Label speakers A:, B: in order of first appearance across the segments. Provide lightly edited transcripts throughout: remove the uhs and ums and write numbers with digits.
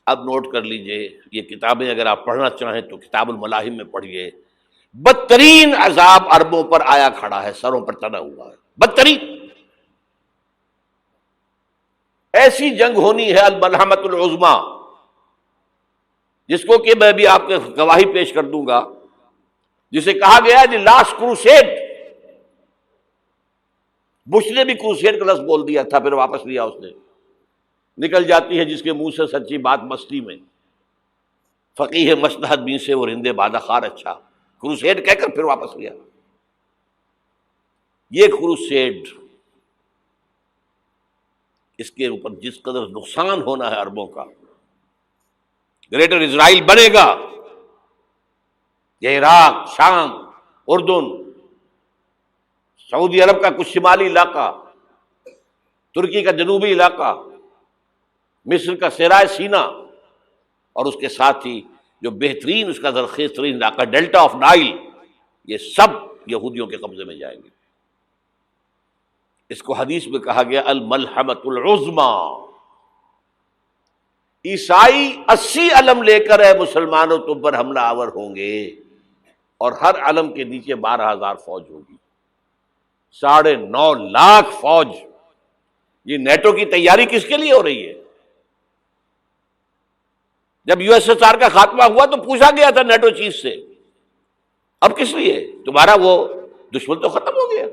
A: اب نوٹ کر لیجئے، یہ کتابیں اگر آپ پڑھنا چاہیں تو کتاب الملاحم میں پڑھیے، بدترین عذاب عربوں پر آیا کھڑا ہے، سروں پر تنا ہوا ہے، بدترین ایسی جنگ ہونی ہے الملحمۃ العظمیٰ، جس کو کہ میں بھی آپ کے گواہی پیش کر دوں گا، جسے کہا گیا دی لاسٹ کروسیڈ۔ بش نے بھی کروسیڈ کا لفظ بول دیا تھا، پھر واپس لیا اس نے۔ نکل جاتی ہے جس کے منہ سے سچی بات مستی میں، فقیہ مصلحت بین سے وہ رندے بادہ خار اچھا، کروسیڈ کہہ کر پھر واپس لیا۔ یہ کروسیڈ، اس کے اوپر جس قدر نقصان ہونا ہے عربوں کا، گریٹر اسرائیل بنے گا، یہ عراق، شام، اردن، سعودی عرب کا کچھ شمالی علاقہ، ترکی کا جنوبی علاقہ، مصر کا صحرائے سینا، اور اس کے ساتھ ہی جو بہترین اس کا زرخیز ترین علاقہ ڈیلٹا آف نائل، یہ سب یہودیوں کے قبضے میں جائیں گے۔ اس کو حدیث میں کہا گیا الملحمۃ العظمیٰ۔ عیسائی 80 علم لے کر ہے مسلمانوں تم پر حملہ آور ہوں گے، اور ہر علم کے نیچے 12,000 فوج ہوگی، 9.5 لاکھ فوج۔ یہ نیٹو کی تیاری کس کے لیے ہو رہی ہے؟ جب یو ایس ایس آر کا خاتمہ ہوا تو پوچھا گیا تھا نیٹو چیف سے، اب کس لیے؟ تمہارا وہ دشمن تو ختم ہو گیا،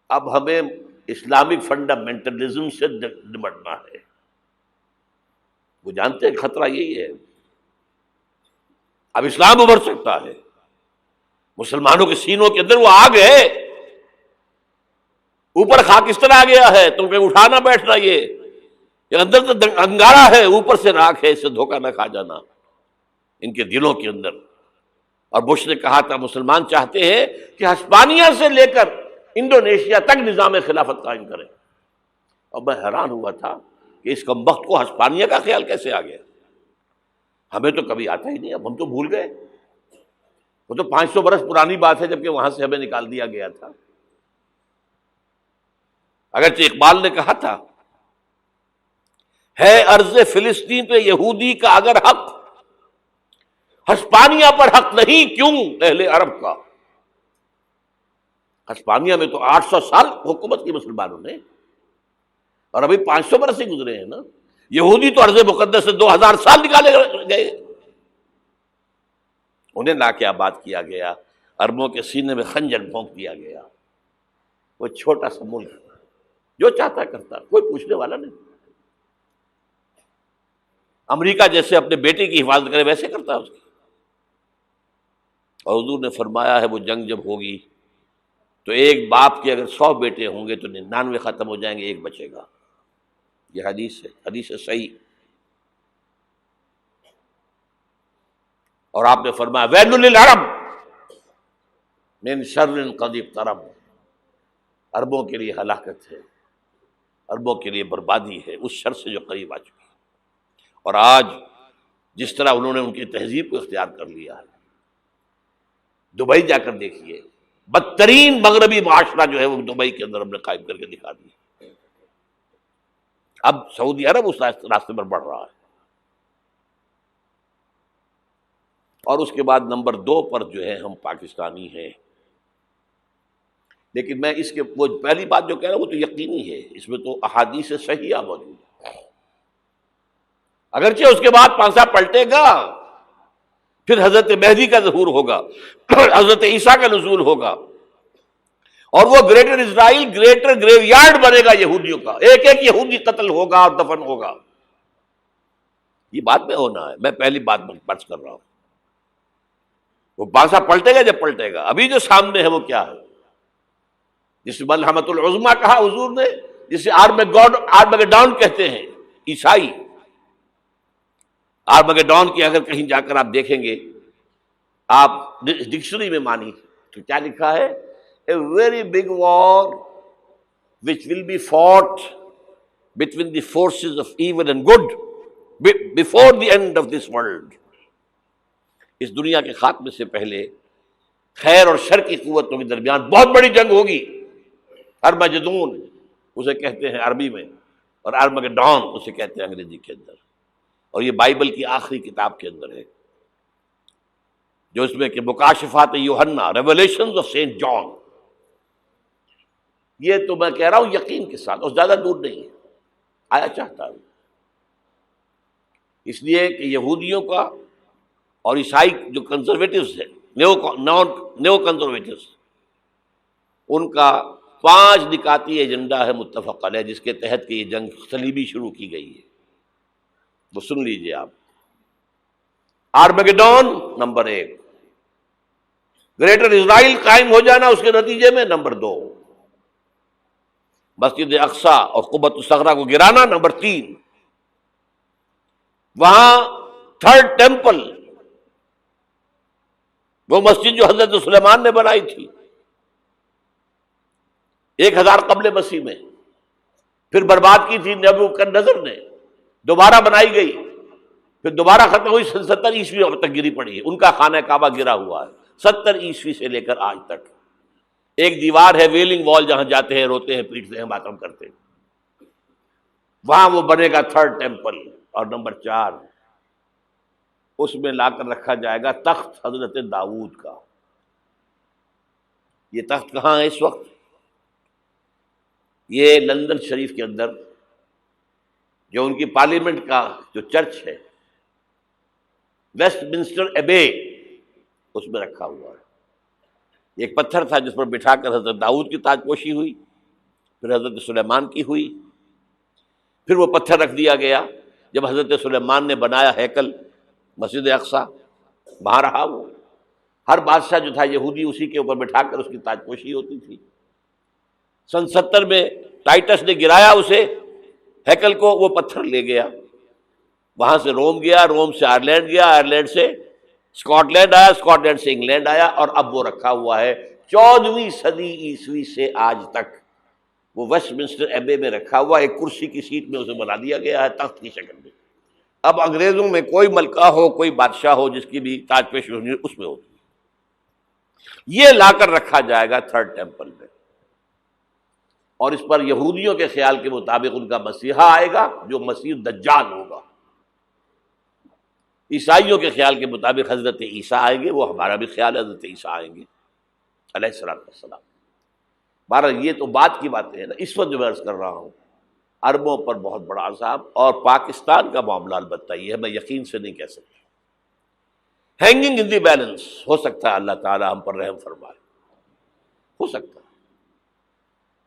A: اب ہمیں اسلامک فنڈامنٹلزم سے نمٹنا ہے۔ وہ جانتے ہیں خطرہ یہی ہے، اب اسلام ابھر سکتا ہے، مسلمانوں کے سینوں کے اندر وہ آگ ہے، اوپر خاکستر آ گیا ہے، تم پہ اٹھانا بیٹھنا، یہ اندر تو انگارہ ہے، اوپر سے راکھ ہے، اس سے دھوکہ نہ کھا جانا ان کے دلوں کے اندر۔ اور بش نے کہا تھا مسلمان چاہتے ہیں کہ ہسپانیہ سے لے کر انڈونیشیا تک نظام خلافت قائم کریں، اور میں حیران ہوا تھا کہ اس کمبخت کو ہسپانیہ کا خیال کیسے آ گیا؟ ہمیں تو کبھی آتا ہی نہیں، اب ہم تو بھول گئے، وہ تو 500 برس پرانی بات ہے، جبکہ وہاں سے ہمیں نکال دیا گیا تھا۔ اگرچہ اقبال نے کہا تھا ہے ارض فلسطین پہ یہودی کا اگر حق، ہسپانیہ پر حق نہیں کیوں اہل عرب کا؟ ہسپانیہ میں تو 800 سال حکومت کی مسلمانوں نے، اور ابھی 500 برس ہی گزرے ہیں نا۔ یہودی تو ارض مقدس سے 2000 سال نکالے گئے، انہیں لا کے آباد کیا گیا، عربوں کے سینے میں خنجر بھونک دیا گیا۔ وہ چھوٹا سا ملک جو چاہتا کرتا، کوئی پوچھنے والا نہیں۔ امریکہ جیسے اپنے بیٹے کی حفاظت کرے ویسے کرتا اس کی۔ اور حضور نے فرمایا ہے وہ جنگ جب ہوگی تو ایک باپ کے اگر 100 بیٹے ہوں گے تو 99 ختم ہو جائیں گے، ایک بچے گا۔ یہ حدیث ہے، حدیث ہے صحیح۔ اور آپ نے فرمایا ویل للعرب من شر قد اقترب، عربوں کے لیے ہلاکت ہے، عربوں کے لیے بربادی ہے اس شر سے جو قریب آ چکی ہے۔ اور آج جس طرح انہوں نے ان کی تہذیب کو اختیار کر لیا ہے، دبئی جا کر دیکھیے، بدترین مغربی معاشرہ جو ہے وہ دبئی کے اندر ہم نے قائم کر کے دکھا دیا۔ اب سعودی عرب اس راستے پر بڑھ رہا ہے۔ اور اس کے بعد نمبر 2 پر جو ہے ہم پاکستانی ہیں، لیکن میں اس کے وہ پہلی بات جو کہہ رہا ہوں وہ تو یقینی ہے، اس میں تو احادیث صحیحہ موجود ہے۔ اگرچہ اس کے بعد پانسا پلٹے گا، پھر حضرت مہدی کا ظہور ہوگا، حضرت عیسیٰ کا نزول ہوگا، اور وہ گریٹر اسرائیل گریٹر گریو یارڈ بنے گا یہودیوں کا، ایک ایک یہودی قتل ہوگا اور دفن ہوگا۔ یہ بات میں ہونا ہے، میں پہلی بات بس کر رہا ہوں۔ وہ پانسا پلٹے گا جب پلٹے گا، ابھی جو سامنے ہے وہ کیا ہے؟ جس ملحمۃ العظمیٰ کہا حضور نے، جسے آرمگیڈون کہتے ہیں عیسائی۔ آرمگیڈون کی اگر کہیں جا کر آپ دیکھیں گے، آپ ڈکشنری میں مانی تو کیا لکھا ہے؟ A very big war which will be fought between the forces of evil and good before the end of this world۔ اس دنیا کے خاتمے سے پہلے خیر اور شر کی قوتوں کے درمیان بہت بڑی جنگ ہوگی۔ ارمجدون اسے کہتے ہیں عربی میں، اور آرمگیڈون اسے کہتے ہیں انگریزی کے اندر۔ اور یہ بائبل کی آخری کتاب کے اندر ہے، جو اس میں کہ مکاشفات یوحنا، ریولیشنز آف سینٹ جان. یہ تو میں کہہ رہا ہوں یقین کے ساتھ، اور زیادہ دور نہیں ہے، آیا چاہتا ہوں. اس لیے کہ یہودیوں کا اور عیسائی جو کنزرویٹوز ہیں، نیو کنزرویٹوز، ان کا 5 نکاتی ایجنڈا ہے متفق علیہ، جس کے تحت کہ یہ جنگ صلیبی شروع کی گئی ہے. وہ سن لیجئے آپ. آرمیگیڈون نمبر 1، گریٹر اسرائیل قائم ہو جانا اس کے نتیجے میں نمبر 2، مسجد اقصی اور قبۃ الصغریٰ کو گرانا نمبر 3، وہاں تھرڈ ٹیمپل، وہ مسجد جو حضرت سلیمان نے بنائی تھی 1000 قبل مسیح میں، پھر برباد کی تھی نبوکدنضر نے، دوبارہ بنائی گئی، پھر دوبارہ ختم ہوئی 70 عیسوی تک گری پڑی ہے. ان کا خانہ کعبہ گرا ہوا ہے 70 عیسوی سے لے کر آج تک. ایک دیوار ہے ویلنگ وال، جہاں جاتے ہیں، روتے ہیں، پیٹتے ہیں، ماتم کرتے ہیں، وہاں وہ بنے گا تھرڈ ٹیمپل. اور نمبر 4، اس میں لا کر رکھا جائے گا تخت حضرت داؤد کا. یہ تخت کہاں ہے اس وقت؟ یہ لندن شریف کے اندر، جو ان کی پارلیمنٹ کا جو چرچ ہے، ویسٹ منسٹر ایبے، اس میں رکھا ہوا ہے. ایک پتھر تھا جس پر بٹھا کر حضرت داؤد کی تاج پوشی ہوئی، پھر حضرت سلیمان کی ہوئی، پھر وہ پتھر رکھ دیا گیا جب حضرت سلیمان نے بنایا ہیکل مسجد اقصی، وہاں رہا وہ. ہر بادشاہ جو تھا یہودی اسی کے اوپر بٹھا کر اس کی تاج پوشی ہوتی تھی. سن 70 میں ٹائٹس نے گرایا اسے، ہیکل کو، وہ پتھر لے گیا، وہاں سے روم گیا، روم سے آئرلینڈ گیا، آئرلینڈ سے اسکاٹ لینڈ آیا، اسکاٹ لینڈ سے انگلینڈ آیا، اور اب وہ رکھا ہوا ہے 14ویں صدی عیسوی سے آج تک. وہ ویسٹ منسٹر ایبے میں رکھا ہوا، ایک کرسی کی سیٹ میں اسے بنا دیا گیا ہے تخت کی شکل میں. اب انگریزوں میں کوئی ملکہ ہو، کوئی بادشاہ ہو جس کی بھی تاج پوشی ہونی اس میں ہوتی. یہ لا کر رکھا جائے گا تھرڈ ٹیمپل میں، اور اس پر یہودیوں کے خیال کے مطابق ان کا مسیحا آئے گا جو مسیح دجال ہوگا. عیسائیوں کے خیال کے مطابق حضرت عیسیٰ آئیں گے، وہ ہمارا بھی خیال ہے حضرت عیسیٰ آئیں گے علیہ السلام. بہرحال یہ تو بات کی باتیں ہیں نا. اس وقت جو میں عرض کر رہا ہوں، عربوں پر بہت بڑا عذاب، اور پاکستان کا معاملہ البتہ یہ ہے، میں یقین سے نہیں کہہ سکتا. ہینگنگ ان دی بیلنس، ہو سکتا ہے اللہ تعالیٰ ہم پر رحم فرمائے، ہو سکتا ہے،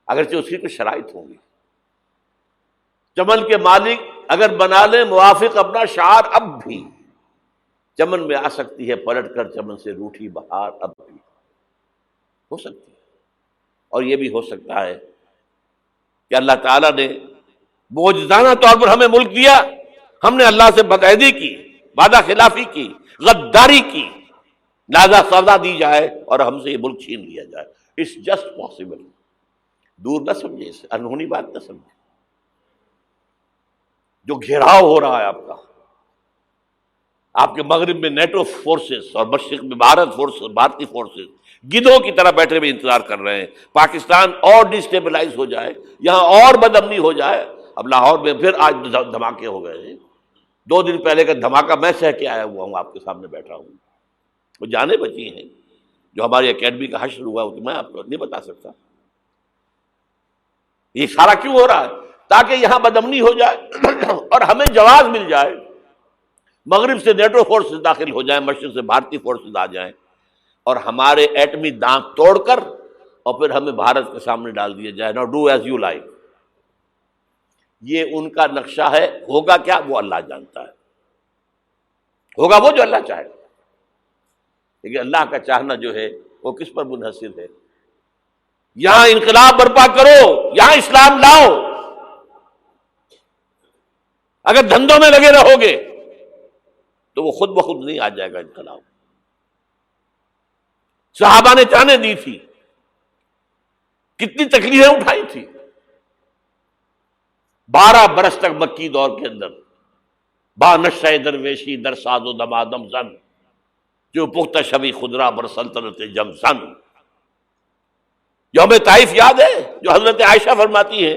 A: اگرچہ اس کی کچھ شرائط ہوں گی. چمن کے مالک اگر بنا لیں موافق اپنا شعار، اب بھی چمن میں آ سکتی ہے پلٹ کر چمن سے روٹھی بہار، اب بھی ہو سکتی ہے. اور یہ بھی ہو سکتا ہے کہ اللہ تعالیٰ نے معجزانہ طور پر ہمیں ملک دیا، ہم نے اللہ سے بدعہدی کی، وعدہ خلافی کی، غداری کی، لہذا سزا دی جائے اور ہم سے یہ ملک چھین لیا جائے. It's just possible. دور نہ سمجھے اسے، انہونی بات نہ سمجھے. جو گھیراؤ ہو رہا ہے آپ کے مغرب میں نیٹو فورسز اور مشرق میں بھارتی فورسز گدھوں کی طرح بیٹھے ہوئے انتظار کر رہے ہیں پاکستان اور ڈسٹیبلائز ہو جائے، یہاں اور بدامنی ہو جائے. اب لاہور میں پھر آج دھماکے ہو گئے ہیں. 2 دن پہلے کا دھماکہ میں سہ کے آیا ہوا ہوں، آپ کے سامنے بیٹھا ہوں. وہ جانیں بچی ہیں جو ہماری اکیڈمی کا حشر ہوا وہ تو میں آپ کو نہیں بتا سکتا. یہ سارا کیوں ہو رہا ہے؟ تاکہ یہاں بدامنی ہو جائے اور ہمیں جواز مل جائے. مغرب سے نیٹو فورسز داخل ہو جائیں، مشرق سے بھارتی فورسز آ جائیں، اور ہمارے ایٹمی دانت توڑ کر اور پھر ہمیں بھارت کے سامنے ڈال دیا جائے. نو ڈو ایز یو لائک. یہ ان کا نقشہ ہے. ہوگا کیا وہ اللہ جانتا ہے، ہوگا وہ جو اللہ چاہے. لیکن اللہ کا چاہنا جو ہے وہ کس پر منحصر ہے؟ یہاں انقلاب برپا کرو، یہاں اسلام لاؤ. اگر دھندوں میں لگے رہو گے تو وہ خود بخود نہیں آ جائے گا انقلاب. صحابہ نے جانیں دی تھی، کتنی تکلیفیں اٹھائی تھی. 12 برس تک مکی دور کے اندر با نشہ درویشی در ساز و دمادم زن، جو پختہ شبی خدرا بر سلطنت جم زن. یوم طائف یاد ہے جو حضرت عائشہ فرماتی ہے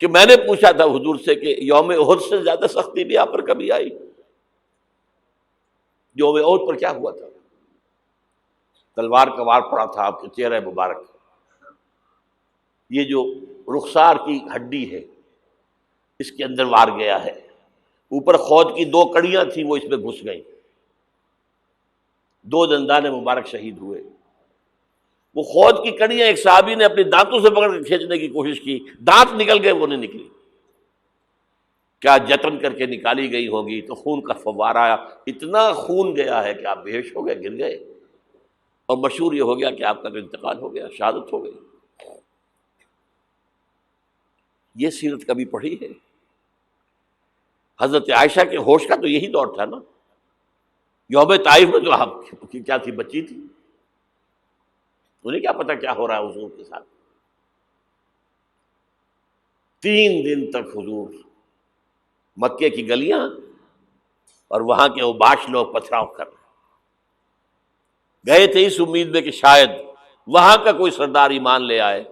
A: کہ میں نے پوچھا تھا حضور سے کہ یوم احد سے زیادہ سختی بھی آپ پر کبھی آئی؟ یوم احد پر کیا ہوا تھا؟ تلوار کا وار پڑا تھا آپ کے چہرہ مبارک، یہ جو رخسار کی ہڈی ہے اس کے اندر وار گیا ہے، اوپر خود کی 2 کڑیاں تھیں وہ اس میں گھس گئیں، 2 دندان مبارک شہید ہوئے۔ وہ خود کی کڑیاں ایک صحابی نے اپنے دانتوں سے پکڑ کے کھینچنے کی کوشش کی، دانت نکل گئے، وہ نہیں نکلی، کیا جتن کر کے نکالی گئی ہوگی تو خون کا فوارہ آیا، اتنا خون گیا ہے کہ آپ بے ہوش ہو گئے، گر گئے، اور مشہور یہ ہو گیا کہ آپ کا تو انتقال ہو گیا، شہادت ہو گئی۔ یہ سیرت کبھی پڑھی ہے؟ حضرت عائشہ کے ہوش کا تو یہی دور تھا نا، یوم طائف میں تو آپ کی کیا تھی، بچی تھی، انہیں کیا پتا کیا ہو رہا ہے حضور کے ساتھ۔ 3 دن تک حضور مکے کی گلیاں اور وہاں کے اوباش لوگ پتھراؤ کر رہے گئے تھے اس امید میں کہ شاید وہاں کا کوئی سردار ایمان لے آئے،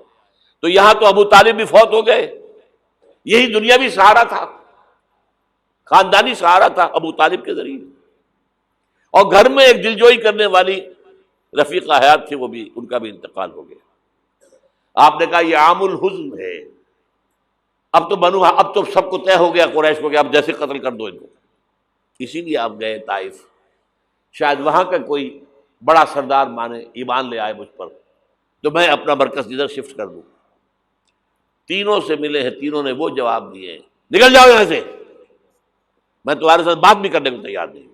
A: تو یہاں تو ابو طالب بھی فوت ہو گئے، یہی دنیاوی سہارا تھا، خاندانی سہارا تھا ابو طالب کے ذریعے، اور گھر میں ایک دلجوئی کرنے والی رفیقہ حیات تھی، وہ بھی، ان کا بھی انتقال ہو گیا۔ آپ نے کہا یہ عام الحزن ہے، اب تو سب کو طے ہو گیا قریش کو کہ اب جیسے قتل کر دو ان کو، اسی لیے آپ گئے طائف، شاید وہاں کا کوئی بڑا سردار مانے ایمان لے آئے مجھ پر تو میں اپنا مرکز ادھر شفٹ کر دوں۔ تینوں سے ملے ہیں، تینوں نے وہ جواب دیے ہیں، نکل جاؤ یہاں سے، میں تمہارے ساتھ بات بھی کرنے کو تیار نہیں۔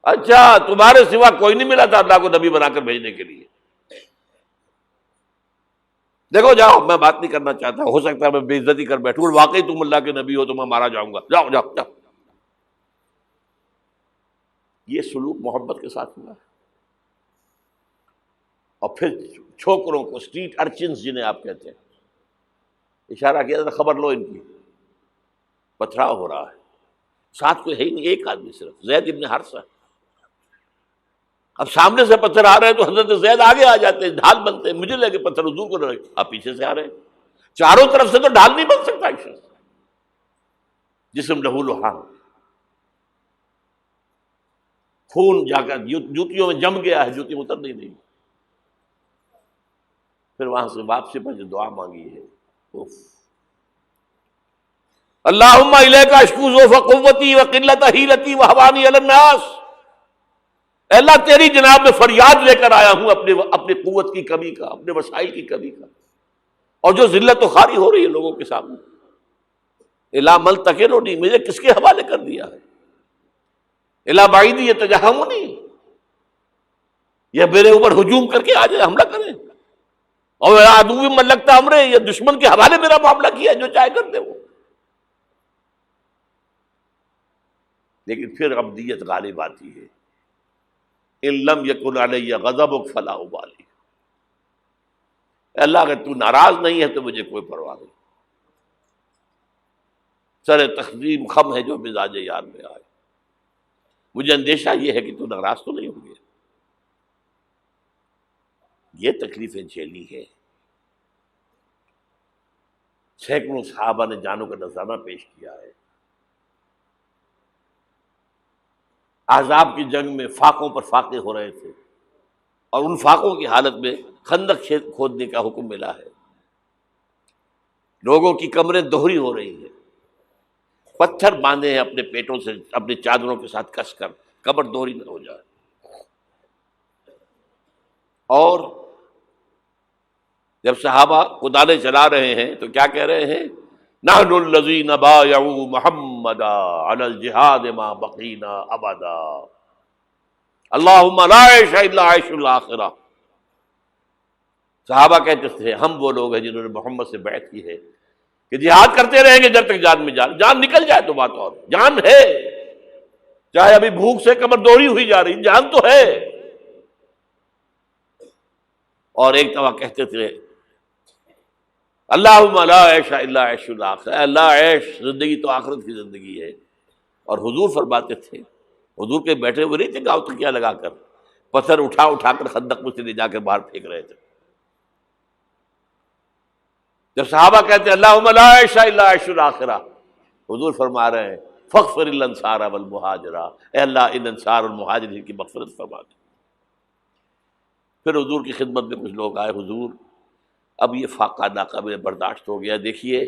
A: اچھا، تمہارے سوا کوئی نہیں ملا تھا اللہ کو نبی بنا کر بھیجنے کے لیے؟ دیکھو جاؤ، میں بات نہیں کرنا چاہتا، ہو سکتا ہے میں بے عزتی کر بیٹھوں، اور واقعی تم اللہ کے نبی ہو تو میں مارا جاؤں گا، جاؤ جاؤ جاؤ۔ یہ سلوک محبت کے ساتھ ہوا ہے۔ اور پھر چھوکروں کو، اسٹریٹ ارچنز جنہیں آپ کہتے ہیں، اشارہ کیا تھا، خبر لو ان کی، پتھراؤ ہو رہا ہے، ساتھ کوئی ہے ہی نہیں، ایک آدمی صرف، زید ابن حارثہ۔ اب سامنے سے پتھر آ رہے ہیں تو حضرت زید آگے آ جاتے ہیں، ڈھال بنتے ہیں، مجھے لگے پتھر حضور کو رہے، آپ پیچھے سے آ رہے ہیں، چاروں طرف سے تو ڈھال نہیں بن سکتا ایک شخص، جسم لہو لہان، خون جا کر جوتیوں میں جم گیا ہے، جوتی اتر نہیں۔ پھر وہاں سے واپسی پر جو دعا مانگی ہے، اللہم الیک اشکو ضعف قوتی وقلت حیلتی وہوانی علی الناس، اے اللہ تیری جناب میں فریاد لے کر آیا ہوں اپنی قوت کی کمی کا، اپنے وسائل کی کمی کا، اور جو ذلت و خواری ہو رہی ہے لوگوں کے سامنے، الا ملتقننی، مجھے کس کے حوالے کر دیا ہے، الا بعیدی یتجہمنی، یہ میرے اوپر ہجوم کر کے آ جائے، حملہ کریں، اور عدو من لگتا امرے، یہ دشمن کے حوالے میرا معاملہ کیا، جو چاہے کر دے وہ۔ لیکن پھر عبدیت غالب آتی ہے، ان لم یکن علی غضبک فلا ابالی، اللہ اگر تو ناراض نہیں ہے تو مجھے کوئی پرواہ نہیں، سر تقسیم خم ہے جو مزاج یار میں آئے، مجھے اندیشہ یہ ہے کہ تو ناراض تو نہیں ہوگی۔ یہ تکلیفیں جھیلی ہے، سینکڑوں صحابہ نے جانوں کا نذرانہ پیش کیا ہے، احزاب کی جنگ میں فاقوں پر فاقے ہو رہے تھے، اور ان فاقوں کی حالت میں خندق کھودنے کا حکم ملا ہے، لوگوں کی کمریں دوہری ہو رہی ہیں، پتھر باندھے ہیں اپنے پیٹوں سے، اپنی چادروں کے ساتھ کس کر کمر دوہری نہ ہو جائے، اور جب صحابہ کدالیں چلا رہے ہیں تو کیا کہہ رہے ہیں، نحن الذین بایعوا محمدا علی الجہاد ما بقینا ابدا، اللہم لا عیش الا عیش الاخرہ۔ صحابہ کہتے تھے ہم وہ لوگ ہیں جنہوں نے محمد سے بیعت کی ہے کہ جہاد کرتے رہیں گے جب تک جان میں جان نکل جائے تو بات، اور جان ہے، چاہے ابھی بھوک سے کمر دوہری ہوئی جا رہی، جان تو ہے۔ اور ایک دفعہ کہتے تھے اللہم لا عیش الا عیش الاخرہ، اللہ عیش، زندگی تو آخرت کی زندگی ہے۔ اور حضور فرماتے تھے، حضور کے بیٹھے ہوئے نہیں تھے گاؤں تکیہ لگا کر، پتھر اٹھا کر خندق میں سے لے جا کے باہر پھینک رہے تھے، جب صحابہ کہتے ہیں اللہم لا عیش الا عیش الآخرہ، حضور فرما رہے ہیں فاغفر الانصار والمہاجرہ، اے اللہ ان انصار اور مہاجرین کی مغفرت فرما دے۔ پھر حضور کی خدمت میں کچھ لوگ آئے، حضور اب یہ فاقہ ناقابل برداشت ہو گیا، دیکھیے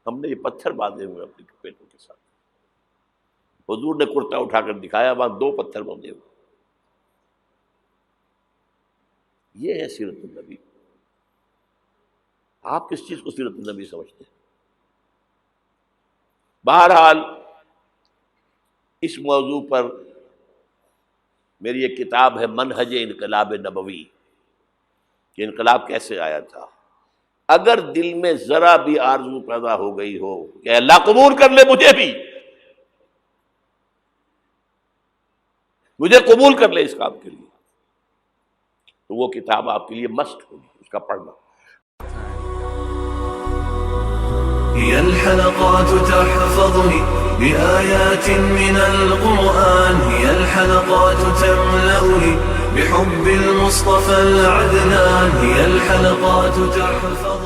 A: ہم نے یہ پتھر باندھے ہوئے اپنے پیٹوں کے ساتھ۔ حضور نے کرتا اٹھا کر دکھایا، وہاں 2 پتھر باندھے ہوئے۔ یہ ہے سیرت النبی۔ آپ کس چیز کو سیرت النبی سمجھتے ہیں؟ بہرحال اس موضوع پر میری ایک کتاب ہے منہج انقلاب نبوی، کہ انقلاب کیسے آیا تھا۔ اگر دل میں ذرا بھی آرزو پیدا ہو گئی ہو کہ اللہ قبول کر لے مجھے قبول کر لے اس کام کے لیے، تو وہ کتاب آپ کے لیے مست ہوگی، اس کا پڑھنا۔
B: هي الحلقات تحفظني بآيات من القرآن، هي الحلقات تملأني بحب المصطفى العدنان، هي الحلقات تحفظني